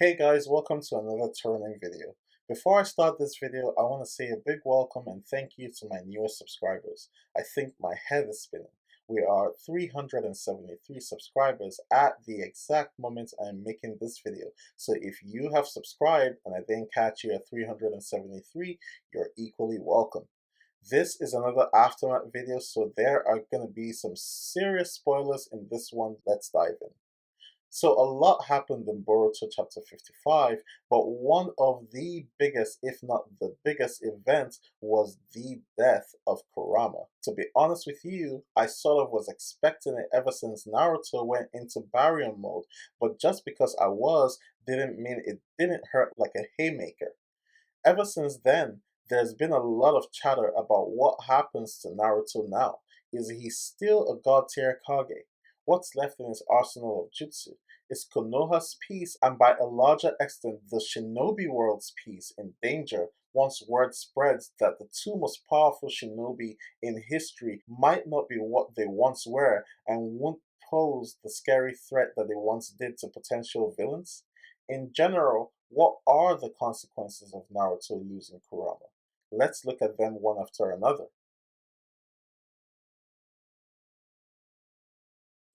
Hey guys, welcome to another Toranin video. Before I start this video, I want to say a big welcome and thank you to my newest subscribers. I think my head is spinning. We are 373 subscribers at the exact moment I am making this video. So if you have subscribed and I didn't catch you at 373, you're equally welcome. This is another aftermath video, so there are going to be some serious spoilers in this one. Let's dive in. So a lot happened in Boruto Chapter 55, but one of the biggest, if not the biggest event was the death of Kurama. To be honest with you, I sort of was expecting it ever since Naruto went into barrier mode, but just because I was didn't mean it didn't hurt like a haymaker. Ever since then, there's been a lot of chatter about what happens to Naruto now. Is he still a god tier Kage? What's left in his arsenal of jutsu? Is Konoha's peace, and by a larger extent the shinobi world's peace, in danger once word spreads that the two most powerful shinobi in history might not be what they once were and won't pose the scary threat that they once did to potential villains? In general, what are the consequences of Naruto losing Kurama? Let's look at them one after another.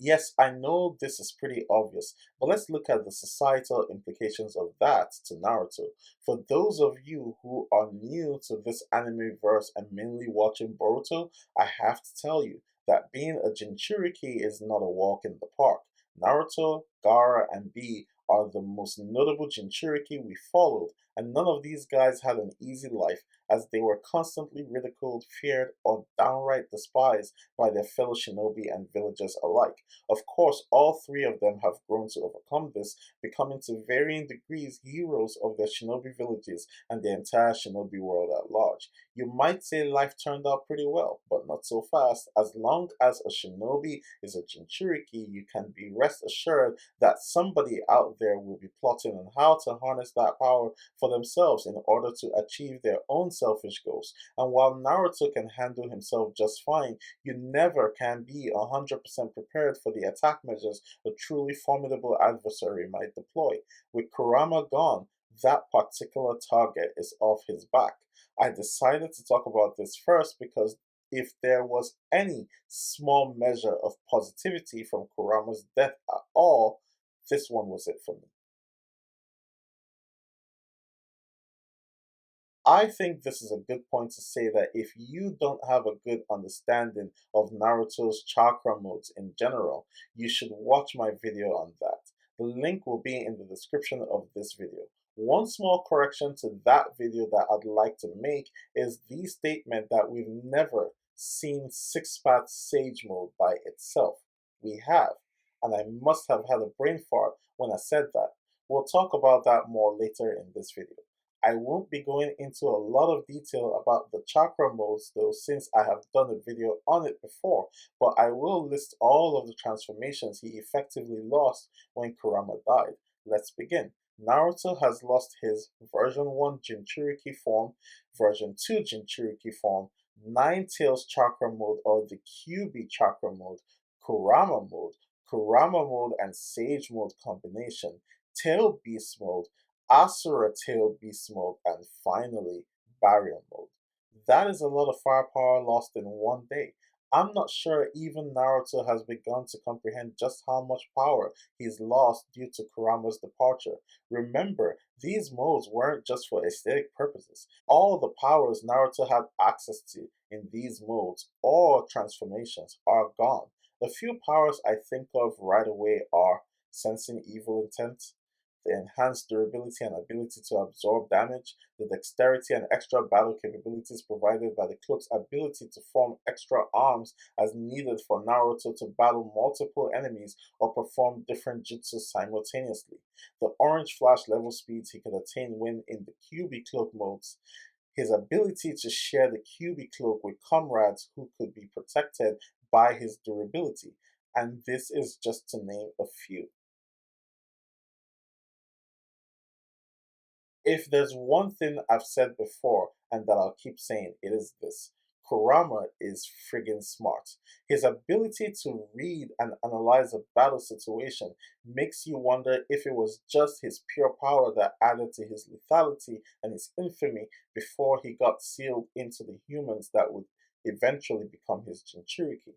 Yes, I know this is pretty obvious, but let's look at the societal implications of that to Naruto. For those of you who are new to this anime verse and mainly watching Boruto, I have to tell you that being a Jinchuriki is not a walk in the park. Naruto, Gaara, and Bee are the most notable Jinchuriki we followed, and none of these guys had an easy life as they were constantly ridiculed, feared, or downright despised by their fellow shinobi and villagers alike. Of course, all three of them have grown to overcome this, becoming to varying degrees heroes of their shinobi villages and the entire shinobi world at large. You might say life turned out pretty well, but not so fast. As long as a shinobi is a Jinchuriki, you can be rest assured that somebody out there will be plotting on how to harness that power for themselves in order to achieve their own selfish goals. And while Naruto can handle himself just fine, you never can be 100% prepared for the attack measures a truly formidable adversary might deploy. With Kurama gone, that particular target is off his back. I decided to talk about this first because if there was any small measure of positivity from Kurama's death at all, this one was it for me. I think this is a good point to say that if you don't have a good understanding of Naruto's chakra modes in general, you should watch my video on that. The link will be in the description of this video. One small correction to that video that I'd like to make is the statement that we've never seen Six Path Sage mode by itself. We have, and I must have had a brain fart when I said that. We'll talk about that more later in this video. I won't be going into a lot of detail about the chakra modes though since I have done a video on it before, but I will list all of the transformations he effectively lost when Kurama died. Let's begin. Naruto has lost his version 1 Jinchuriki form, version 2 Jinchuriki form, Nine Tails chakra mode or the Kyuubi chakra mode, Kurama mode and Sage mode combination, Tail Beast mode, Asura Tail Beast mode, and finally, Barrier mode. That is a lot of firepower lost in one day. I'm not sure even Naruto has begun to comprehend just how much power he's lost due to Kurama's departure. Remember, these modes weren't just for aesthetic purposes. All the powers Naruto had access to in these modes or transformations are gone. The few powers I think of right away are Sensing Evil Intent, the enhanced durability and ability to absorb damage, the dexterity and extra battle capabilities provided by the cloak's ability to form extra arms as needed for Naruto to battle multiple enemies or perform different jutsu simultaneously, the orange flash level speeds he could attain when in the Kyuubi cloak modes, his ability to share the Kyuubi cloak with comrades who could be protected by his durability, and this is just to name a few. If there's one thing I've said before and that I'll keep saying, it is this. Kurama is friggin' smart. His ability to read and analyze a battle situation makes you wonder if it was just his pure power that added to his lethality and his infamy before he got sealed into the humans that would eventually become his Jinchuriki.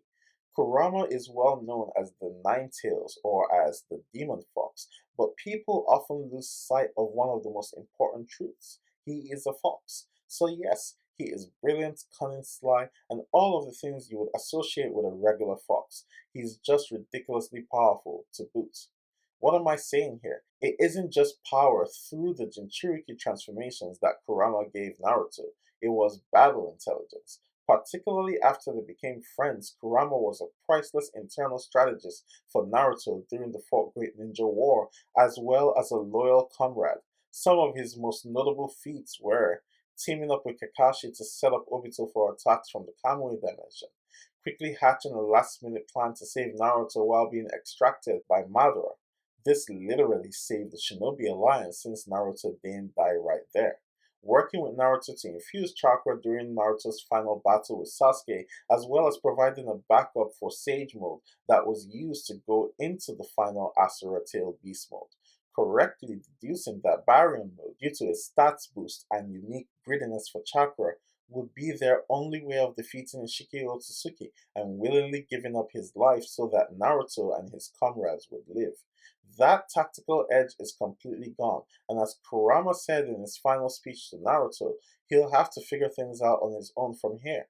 Kurama is well known as the Nine Tails or as the Demon Fox, but people often lose sight of one of the most important truths. He is a fox. So, yes, he is brilliant, cunning, sly, and all of the things you would associate with a regular fox. He's just ridiculously powerful to boot. What am I saying here? It isn't just power through the Jinchuriki transformations that Kurama gave Naruto, it was battle intelligence. Particularly after they became friends, Kurama was a priceless internal strategist for Naruto during the Fourth Great Ninja War, as well as a loyal comrade. Some of his most notable feats were teaming up with Kakashi to set up Obito for attacks from the Kamui dimension, quickly hatching a last-minute plan to save Naruto while being extracted by Madara. This literally saved the Shinobi Alliance since Naruto didn't die right there. Working with Naruto to infuse chakra during Naruto's final battle with Sasuke, as well as providing a backup for Sage Mode that was used to go into the final Asura Tail Beast Mode, correctly deducing that Baryon Mode, due to its stats boost and unique grittiness for chakra, would be their only way of defeating Ishiki Otsutsuki and willingly giving up his life so that Naruto and his comrades would live. That tactical edge is completely gone, and as Kurama said in his final speech to Naruto, he'll have to figure things out on his own from here.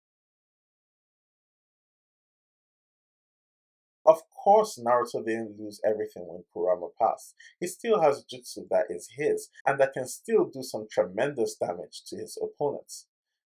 Of course, Naruto didn't lose everything when Kurama passed. He still has jutsu that is his, and that can still do some tremendous damage to his opponents.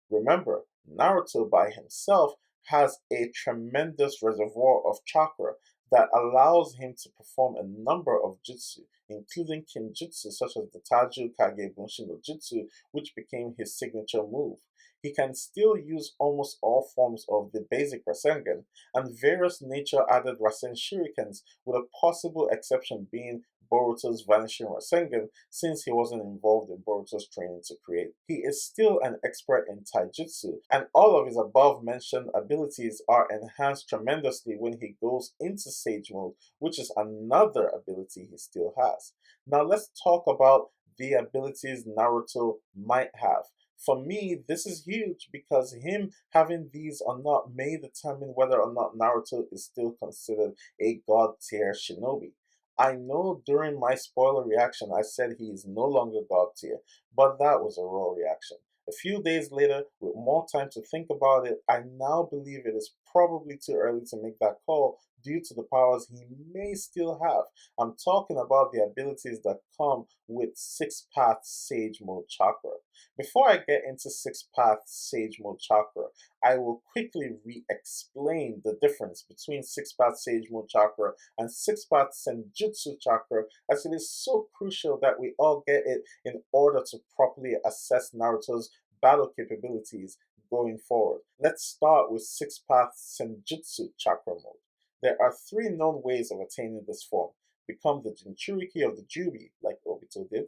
Remember, Naruto by himself has a tremendous reservoir of chakra that allows him to perform a number of jutsu, including kinjutsu such as the Taju Kage Bunshin no Jutsu, which became his signature move. He can still use almost all forms of the basic Rasengan and various nature-added Rasen Shurikens, with a possible exception being Boruto's Vanishing Rasengan, since he wasn't involved in Boruto's training to create. He is still an expert in taijutsu, and all of his above mentioned abilities are enhanced tremendously when he goes into Sage Mode, which is another ability he still has. Now let's talk about the abilities Naruto might have. For me, this is huge because him having these or not may determine whether or not Naruto is still considered a god tier shinobi. I know during my spoiler reaction I said he is no longer god tier, but that was a raw reaction. A few days later, with more time to think about it, I now believe it is probably too early to make that call due to the powers he may still have. I'm talking about the abilities that come with Six Path Sage Mode Chakra. Before I get into Six Path Sage Mode Chakra, I will quickly re-explain the difference between Six Path Sage Mode Chakra and Six Path Senjutsu Chakra, as it is so crucial that we all get it in order to properly assess Naruto's battle capabilities going forward. Let's start with Six Path Senjutsu Chakra Mode. There are three known ways of attaining this form. Become the Jinchuriki of the Jubi, like Obito did.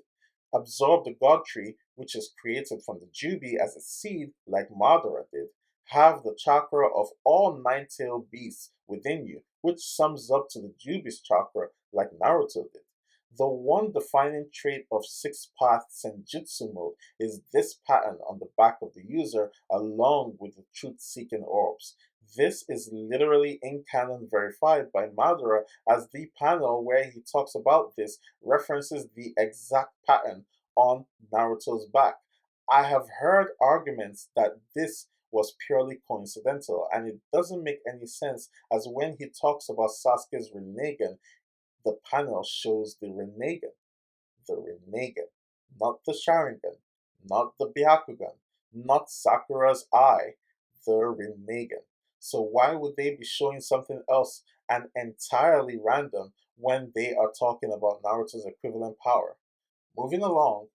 Absorb the God Tree, which is created from the Jubi as a seed, like Madara did. Have the chakra of all nine-tailed beasts within you, which sums up to the Jubi's chakra, like Naruto did. The one defining trait of Six Path Senjutsu mode is this pattern on the back of the user along with the truth-seeking orbs. This is literally in canon verified by Madara, as the panel where he talks about this references the exact pattern on Naruto's back. I have heard arguments that this was purely coincidental, and it doesn't make any sense, as when he talks about Sasuke's Rinnegan, the panel shows the Rinnegan, not the Sharingan, not the Byakugan, not Sakura's eye, the Rinnegan. So why would they be showing something else and entirely random when they are talking about Naruto's equivalent power? Moving along,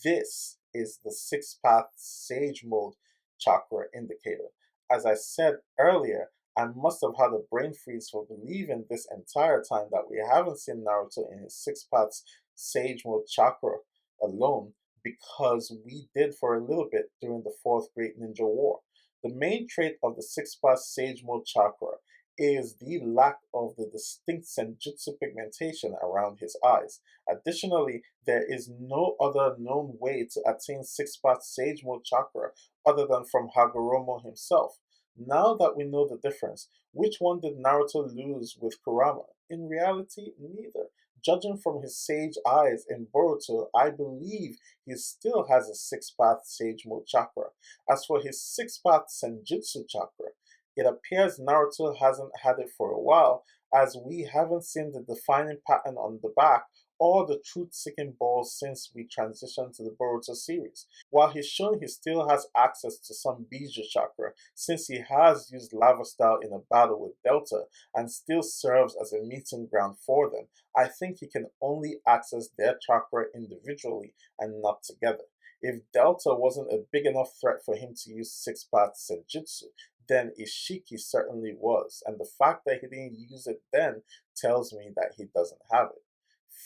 this is the Six Path Sage Mode chakra indicator. As I said earlier, I must have had a brain freeze for believing this entire time that we haven't seen Naruto in his Six Paths Sage Mode chakra alone, because we did for a little bit during the Fourth Great Ninja War. The main trait of the six-path Sage Mode chakra is the lack of the distinct senjutsu pigmentation around his eyes. Additionally, there is no other known way to attain six-path Sage Mode chakra other than from Hagoromo himself. Now that we know the difference, which one did Naruto lose with Kurama? In reality, neither. Judging from his sage eyes in Boruto, I believe he still has a six-path Sage Mode chakra. As for his six-path Senjutsu chakra, it appears Naruto hasn't had it for a while, as we haven't seen the defining pattern on the back or the truth-seeking balls since we transitioned to the Boruto series. While he's shown he still has access to some Biju chakra, since he has used Lava Style in a battle with Delta and still serves as a meeting ground for them, I think he can only access their chakra individually and not together. If Delta wasn't a big enough threat for him to use six-path Senjutsu, then Ishiki certainly was, and the fact that he didn't use it then tells me that he doesn't have it.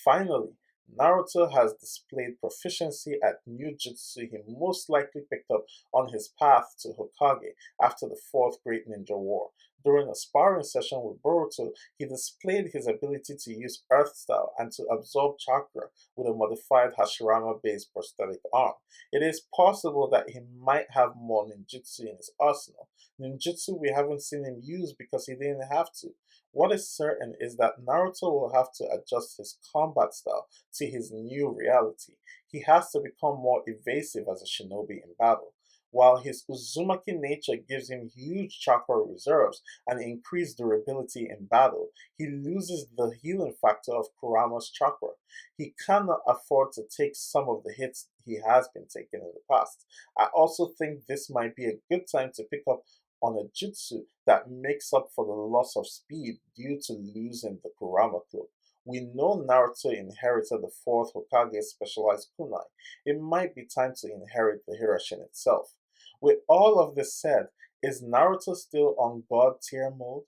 Finally, Naruto has displayed proficiency at new jutsu he most likely picked up on his path to Hokage after the Fourth Great Ninja War. During a sparring session with Boruto, he displayed his ability to use Earth Style and to absorb chakra with a modified Hashirama-based prosthetic arm. It is possible that he might have more ninjutsu in his arsenal. Ninjutsu we haven't seen him use because he didn't have to. What is certain is that Naruto will have to adjust his combat style to his new reality. He has to become more evasive as a shinobi in battle. While his Uzumaki nature gives him huge chakra reserves and increased durability in battle, he loses the healing factor of Kurama's chakra. He cannot afford to take some of the hits he has been taking in the past. I also think this might be a good time to pick up on a jutsu that makes up for the loss of speed due to losing the Kurama cloak. We know Naruto inherited the fourth Hokage's specialized kunai. It might be time to inherit the Hirashin itself. With all of this said, is Naruto still on God tier mode?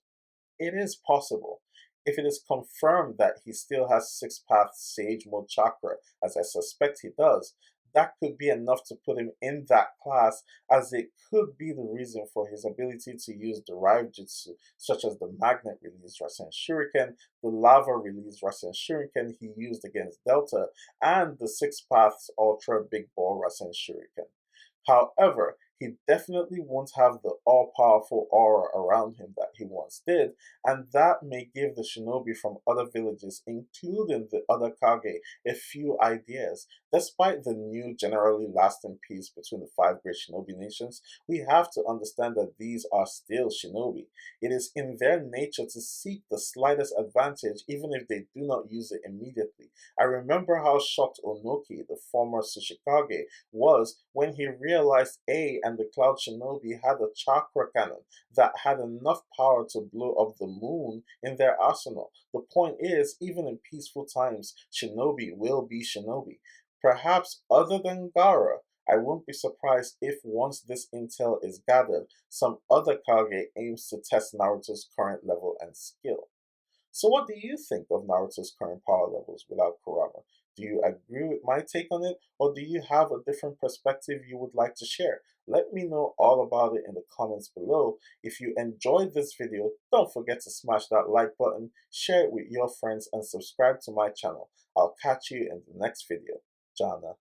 It is possible. If it is confirmed that he still has six path Sage Mode chakra, as I suspect he does, that could be enough to put him in that class, as it could be the reason for his ability to use derived jutsu, such as the magnet release Rasen Shuriken, the lava release Rasen Shuriken he used against Delta, and the six paths Ultra Big Ball Rasen Shuriken. However, he definitely won't have the all-powerful aura around him that he once did, and that may give the shinobi from other villages, including the other Kage, a few ideas. Despite the new generally lasting peace between the five great shinobi nations, we have to understand that these are still shinobi. It is in their nature to seek the slightest advantage even if they do not use it immediately. I remember how shocked Onoki, the former Tsuchikage, was when he realized and the Cloud Shinobi had a chakra cannon that had enough power to blow up the moon in their arsenal. The point is, even in peaceful times, Shinobi will be Shinobi. Perhaps other than Gaara, I won't be surprised if once this intel is gathered, some other Kage aims to test Naruto's current level and skill. So what do you think of Naruto's current power levels without Kurama? Do you agree with my take on it, or do you have a different perspective you would like to share? Let me know all about it in the comments below. If you enjoyed this video, don't forget to smash that like button, share it with your friends, and subscribe to my channel. I'll catch you in the next video. Jana.